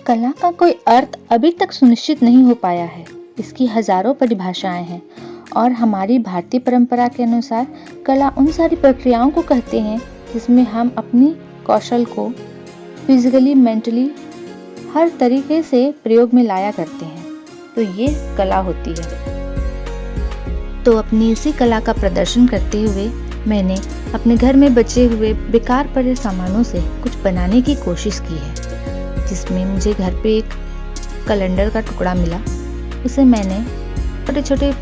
कला का कोई अर्थ अभी तक सुनिश्चित नहीं हो पाया है। इसकी हजारों परिभाषाएं हैं और हमारी भारतीय परंपरा के अनुसार कला उन सारी प्रक्रियाओं को कहते हैं जिसमें हम अपनी कौशल को फिजिकली, मेंटली हर तरीके से प्रयोग में लाया करते हैं, तो ये कला होती है। तो अपनी इसी कला का प्रदर्शन करते हुए मैंने अपने घर में बचे हुए बेकार पड़े सामानों से कुछ बनाने की कोशिश की है, जिसमें मुझे घर पे एक कैलेंडर का टुकड़ा मिला। उसे मैंने छोटे छोटे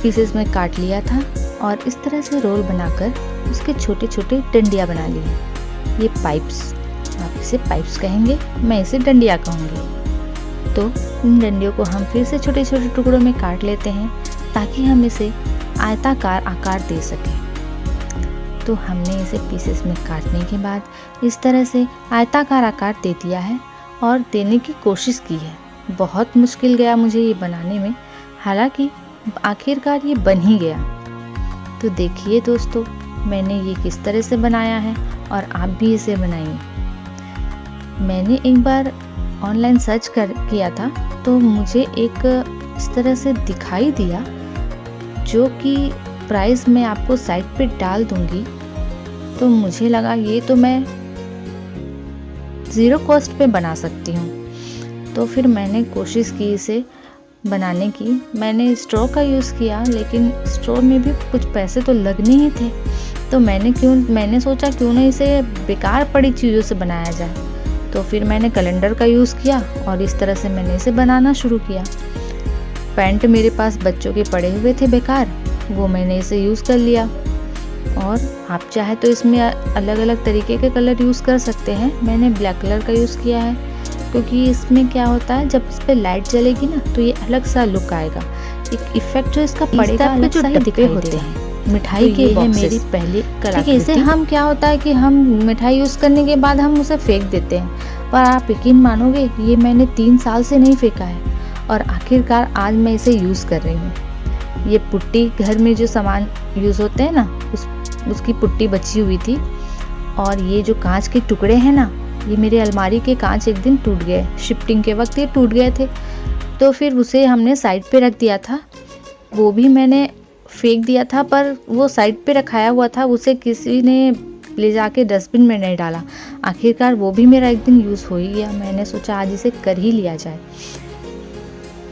पीसेस में काट लिया था और इस तरह से रोल बनाकर उसके छोटे छोटे डंडियाँ बना ली हैं। ये पाइप्स, आप इसे पाइप्स कहेंगे, मैं इसे डंडियाँ कहूँगी। तो इन डंडियों को हम फिर से छोटे छोटे टुकड़ों में काट लेते हैं ताकि हम इसे आयताकार आकार दे सकें। तो हमने इसे पीसेस में काटने के बाद इस तरह से आयताकार आकार दे दिया है और देने की कोशिश की है। बहुत मुश्किल गया मुझे ये बनाने में, हालांकि आखिरकार ये बन ही गया। तो देखिए दोस्तों, मैंने ये किस तरह से बनाया है और आप भी इसे बनाइए। मैंने एक बार ऑनलाइन सर्च किया था तो मुझे एक इस तरह से दिखाई दिया, जो कि प्राइस मैं आपको साइट पे डाल दूंगी। तो मुझे लगा ये तो मैं ज़ीरो कॉस्ट पे बना सकती हूँ। तो फिर मैंने कोशिश की इसे बनाने की। मैंने स्ट्रॉ का यूज़ किया, लेकिन स्ट्रॉ में भी कुछ पैसे तो लगने ही थे। तो मैंने सोचा क्यों ना इसे बेकार पड़ी चीज़ों से बनाया जाए। तो फिर मैंने कैलेंडर का यूज़ किया और इस तरह से मैंने इसे बनाना शुरू किया। पैंट मेरे पास बच्चों के पड़े हुए थे बेकार, वो मैंने इसे यूज़ कर लिया। और आप चाहे तो इसमें अलग अलग तरीके के कलर यूज़ कर सकते हैं। मैंने ब्लैक कलर का यूज़ किया है, क्योंकि इसमें क्या होता है, जब इस पर लाइट जलेगी ना तो ये अलग सा लुक आएगा। एक इफेक्ट जो इसका पड़ेगा, अलग सा ही दिखाई होते हैं। मिठाई तो के ये है बॉक्सेस मेरी पहली कलाकृति। इसे हम क्या होता है कि हम मिठाई यूज़ करने के बाद हम उसे फेंक देते हैं, पर आप यकीन मानोगे ये मैंने 3 साल से नहीं फेंका है और आखिरकार आज मैं इसे यूज़ कर रही हूँ। ये पुट्टी, घर में जो सामान यूज़ होते हैं ना, उसकी पुट्टी बची हुई थी। और ये जो कांच के टुकड़े हैं ना, ये मेरे अलमारी के कांच एक दिन टूट गए, शिफ्टिंग के वक्त ये टूट गए थे। तो फिर उसे हमने साइड पे रख दिया था, वो भी मैंने फेंक दिया था, पर वो साइड पे रखाया हुआ था, उसे किसी ने ले जाके डस्टबिन में नहीं डाला। आखिरकार वो भी मेरा एक दिन यूज़ हो ही गया। मैंने सोचा आज इसे कर ही लिया जाए।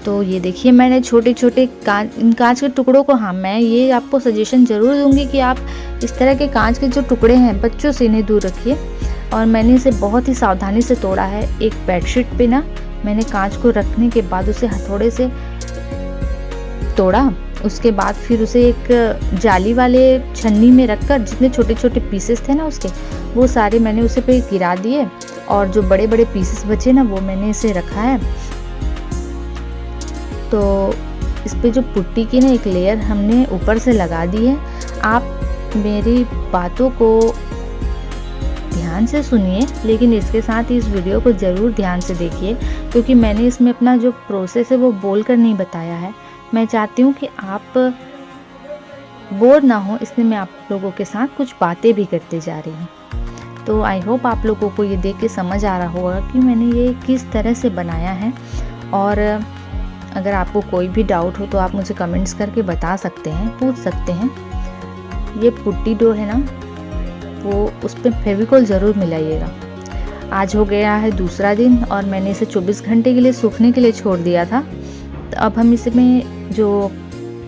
तो ये देखिए, मैंने छोटे छोटे कांच के टुकड़ों को, हाँ मैं ये आपको सजेशन ज़रूर दूंगी कि आप इस तरह के कांच के जो टुकड़े हैं बच्चों से इन्हें दूर रखिए। और मैंने इसे बहुत ही सावधानी से तोड़ा है। एक बेडशीट पे ना मैंने कांच को रखने के बाद उसे हथौड़े से तोड़ा। उसके बाद फिर उसे एक जाली वाले छन्नी में रखकर जितने छोटे छोटे पीसेस थे ना उसके, वो सारे मैंने उसे पे गिरा दिए। और जो बड़े बड़े पीसेस बचे ना, वो मैंने इसे रखा है। तो इस पे जो पुट्टी की ना एक लेयर हमने ऊपर से लगा दी है। आप मेरी बातों को ध्यान से सुनिए, लेकिन इसके साथ ही इस वीडियो को ज़रूर ध्यान से देखिए, क्योंकि मैंने इसमें अपना जो प्रोसेस है वो बोल कर नहीं बताया है। मैं चाहती हूँ कि आप बोर ना हो, इसलिए मैं आप लोगों के साथ कुछ बातें भी करते जा रही हूँ। तो आई होप आप लोगों को ये देख के समझ आ रहा होगा कि मैंने ये किस तरह से बनाया है। और अगर आपको कोई भी डाउट हो तो आप मुझे कमेंट्स करके बता सकते हैं, पूछ सकते हैं। ये पुट्टी डो है ना, वो उस पर फेविकोल ज़रूर मिलाइएगा। आज हो गया है दूसरा दिन और मैंने इसे 24 घंटे के लिए सूखने के लिए छोड़ दिया था। तो अब हम इसमें जो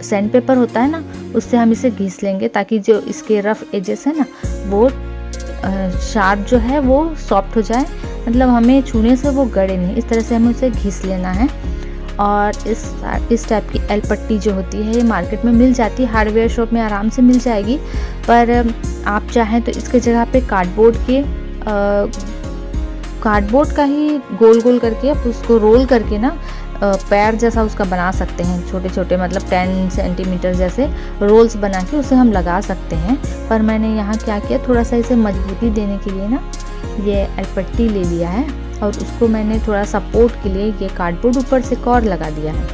सैंड पेपर होता है ना, उससे हम इसे घिस लेंगे, ताकि जो इसके रफ एजेस है ना, वो शार्प जो है वो सॉफ्ट हो जाए, मतलब हमें छूने से वो गड़े नहीं। इस तरह से हमें उसे घिस लेना है। और इस टाइप की एल पट्टी जो होती है ये मार्केट में मिल जाती है, हार्डवेयर शॉप में आराम से मिल जाएगी। पर आप चाहें तो इसके जगह पे कार्डबोर्ड का ही गोल गोल करके आप उसको रोल करके ना पैर जैसा उसका बना सकते हैं। छोटे छोटे, मतलब 10 सेंटीमीटर जैसे रोल्स बना के उसे हम लगा सकते हैं। पर मैंने यहाँ क्या किया, थोड़ा सा इसे मजबूती देने के लिए ना ये एल पट्टी ले लिया है और उसको मैंने थोड़ा सपोर्ट के लिए ये कार्डबोर्ड ऊपर से और लगा दिया है।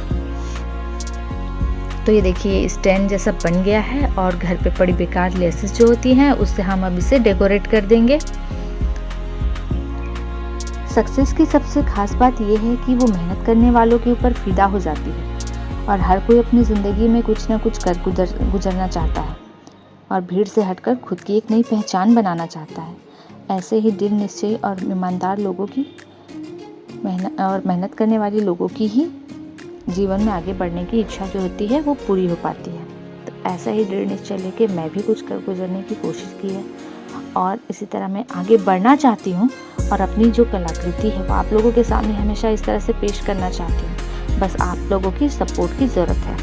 तो ये देखिए स्टैंड जैसा बन गया है। और घर पे पड़ी बेकार लेसेस जो होती हैं उससे हम अब इसे डेकोरेट कर देंगे। सक्सेस की सबसे खास बात यह है कि वो मेहनत करने वालों के ऊपर फिदा हो जाती है और हर कोई अपनी ज़िंदगी में कुछ ना कुछ कर गुजरना चाहता है और भीड़ से हटकर खुद की एक नई पहचान बनाना चाहता है। ऐसे ही दृढ़ निश्चय और ईमानदार लोगों की मेहनत करने वाले लोगों की ही जीवन में आगे बढ़ने की इच्छा जो होती है वो पूरी हो पाती है। तो ऐसा ही दृढ़ निश्चय लेके मैं भी कुछ कर गुजरने की कोशिश की है और इसी तरह मैं आगे बढ़ना चाहती हूँ और अपनी जो कलाकृति है वो आप लोगों के सामने हमेशा इस तरह से पेश करना चाहती हूँ। बस आप लोगों की सपोर्ट की ज़रूरत है।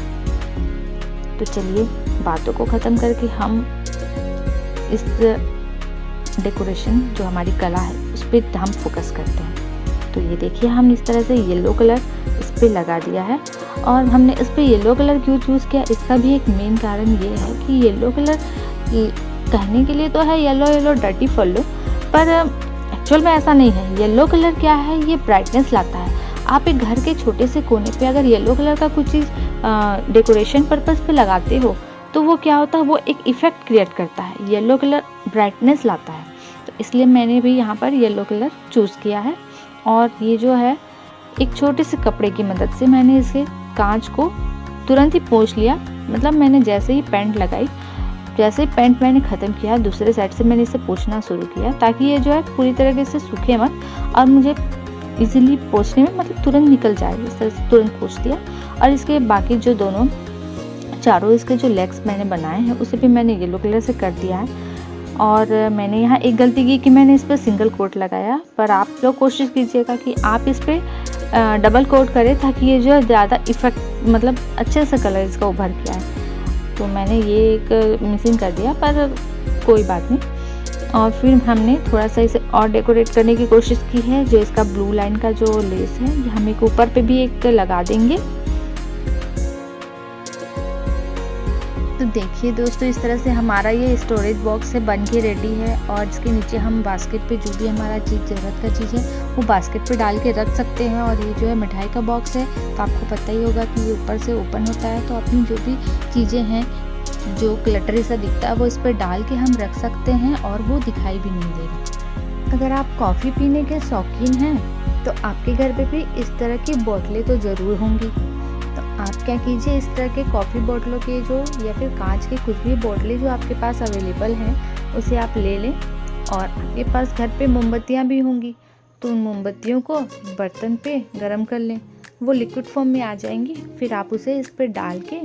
तो चलिए बातों को ख़त्म करके हम इस डेकोरेशन जो हमारी कला है उस पर हम फोकस करते हैं। तो ये देखिए हम इस तरह से येलो कलर इस पर लगा दिया है और हमने इस पर येलो कलर क्यों चूज़ किया, इसका भी एक मेन कारण ये है कि येलो कलर कहने के लिए तो है येलो येलो डर्टी फॉलो, पर एक्चुअल में ऐसा नहीं है। येलो कलर क्या है, ये ब्राइटनेस लाता है। आप एक घर के छोटे से कोने पे अगर येलो कलर का कुछ चीज़ डेकोरेशन पर्पस पे लगाते हो तो वो क्या होता है, वो एक इफ़ेक्ट क्रिएट करता है। येलो कलर ब्राइटनेस लाता है, तो इसलिए मैंने भी यहाँ पर येलो कलर चूज़ किया है। और ये जो है एक छोटे से कपड़े की मदद से मैंने इसे कांच को तुरंत ही पोंछ लिया। मतलब मैंने जैसे ही पेंट लगाई, जैसे ही पेंट मैंने ख़त्म किया, दूसरे साइड से मैंने इसे पोंछना शुरू किया ताकि ये जो है पूरी तरीके से सूखे मत और मुझे इजीली पोंछने में मतलब तुरंत निकल जाए। इस तरह से तुरंत पोंछ दिया। और इसके बाकी जो दोनों चारों इसके जो लेग्स मैंने बनाए हैं उसे भी मैंने येलो कलर से कर दिया है। और मैंने यहाँ एक गलती की कि मैंने इस पर सिंगल कोट लगाया, पर आप लोग कोशिश कीजिएगा कि आप इस पर डबल कोट करें ताकि ये जो है ज़्यादा इफ़ेक्ट मतलब अच्छे से कलर इसका उभर के आए। तो मैंने ये एक मिसिंग कर दिया, पर कोई बात नहीं। और फिर हमने थोड़ा सा इसे और डेकोरेट करने की कोशिश की है। जो इसका ब्लू लाइन का जो लेस है ये हम एक ऊपर पे भी एक लगा देंगे। तो देखिए दोस्तों, इस तरह से हमारा ये स्टोरेज बॉक्स है बन के रेडी है। और इसके नीचे हम बास्केट पे जो भी हमारा चीज़ ज़रूरत का चीज़ है वो बास्केट पे डाल के रख सकते हैं। और ये जो है मिठाई का बॉक्स है, तो आपको पता ही होगा कि ये ऊपर से ओपन होता है, तो अपनी जो भी चीज़ें हैं जो क्लटरी सा दिखता है वो इस पर डाल के हम रख सकते हैं और वो दिखाई भी नहीं देगा। अगर आप कॉफ़ी पीने के शौकीन हैं तो आपके घर पे भी इस तरह की बोतलें तो ज़रूर होंगी। तो आप क्या कीजिए, इस तरह के कॉफ़ी बोतलों के जो या फिर कांच की कुछ भी बोतलें जो आपके पास अवेलेबल हैं उसे आप ले लें। और आपके पास घर पे मोमबत्तियाँ भी होंगी, तो उन मोमबत्तियों को बर्तन पे गरम कर लें, वो लिक्विड फॉर्म में आ जाएंगी। फिर आप उसे इस पर डाल के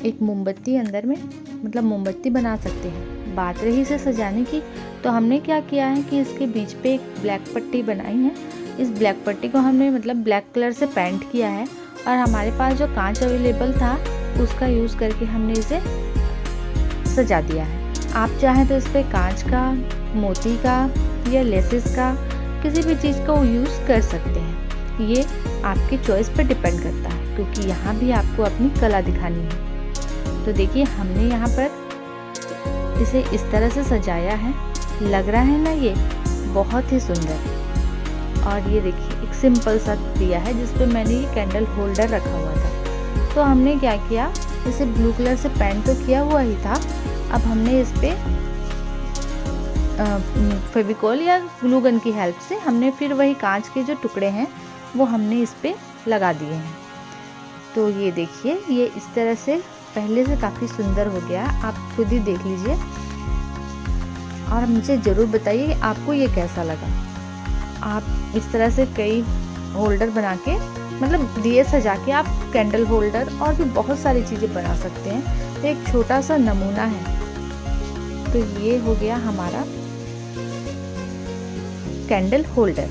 एक मोमबत्ती अंदर में मतलब मोमबत्ती बना सकते हैं। बात रही इसे सजाने की, तो हमने क्या किया है कि इसके बीच पे एक ब्लैक पट्टी बनाई है। इस ब्लैक पट्टी को हमने मतलब ब्लैक कलर से पेंट किया है और हमारे पास जो कांच अवेलेबल था उसका यूज़ करके हमने इसे सजा दिया है। आप चाहें तो इस पर कांच का, मोती का या लेसेस का किसी भी चीज़ का यूज़ कर सकते हैं। ये आपकी चॉइस पर डिपेंड करता है, क्योंकि यहाँ भी आपको अपनी कला दिखानी है। तो देखिए हमने यहाँ पर इसे इस तरह से सजाया है, लग रहा है ना ये बहुत ही सुंदर। और ये देखिए एक सिंपल सा दिया है जिस पे मैंने ये कैंडल होल्डर रखा हुआ था। तो हमने क्या किया, इसे ब्लू कलर से पेंट तो किया हुआ ही था, अब हमने इस पे फेविकॉल या ग्लू गन की हेल्प से हमने फिर वही कांच के जो टुकड़े हैं वो हमने इस पे लगा दिए हैं। तो ये देखिए ये इस तरह से पहले से काफ़ी सुंदर हो गया, आप खुद ही देख लीजिए और मुझे ज़रूर बताइए आपको ये कैसा लगा। आप इस तरह से कई होल्डर बना के मतलब दिए सजा के आप कैंडल होल्डर और भी बहुत सारी चीज़ें बना सकते हैं। एक छोटा सा नमूना है। तो ये हो गया हमारा कैंडल होल्डर।